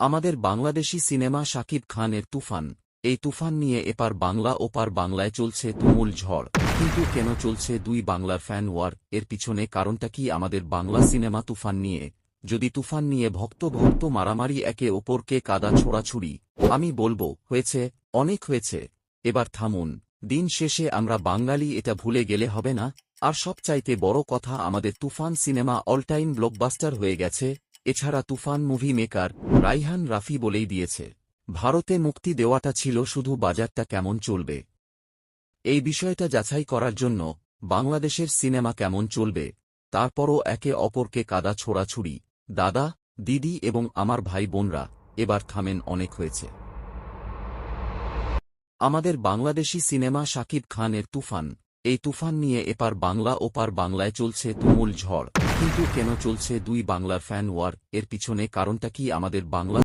আমাদের বাংলাদেশি সিনেমা শাকিব খানের তুফান। এই তুফান নিয়ে এপার বাংলা ওপার বাংলায় চলছে তুমুল ঝড়। কিন্তু কেন চলছে দুই বাংলার ফ্যান ওয়ার? এর পিছনে কারণটা কি আমাদের বাংলা সিনেমা তুফান নিয়ে? যদি তুফান নিয়ে ভক্ত ভক্ত মারামারি, একে ওপরকে কাদা ছোড়াছুড়ি, আমি বলবো হয়েছে, অনেক হয়েছে। এবার থামুন। দিন শেষে আমরা বাঙালি, এটা ভুলে গেলে হবে না। আর সবচাইতে বড় কথা, আমাদের তুফান সিনেমা অল টাইম ব্লকবাস্টার হয়ে গেছে। এছাড়া তুফান মুভি মেকার রাইহান রাফি বলেই দিয়েছে, ভারতে মুক্তি দেওয়াটা ছিল শুধু বাজারটা কেমন চলবে। এই বিষয়টা যাচাই করার জন্য বাংলাদেশের সিনেমা কেমন চলবে। তারপরও একে অপরকে কাদা ছোড়াছুড়ি। দাদা, দিদি এবং আমার ভাই বোনরা, এবার থামেন, অনেক হয়েছে। আমাদের বাংলাদেশি সিনেমা শাকিব খানের তুফান। এই তুফান নিয়ে এপার বাংলা ওপার বাংলায় চলছে তুমুল ঝড়। কিন্তু কেন চলছে দুই বাংলার ফ্যান ওয়ার? এর পিছনে কারণটা কি আমাদের বাংলা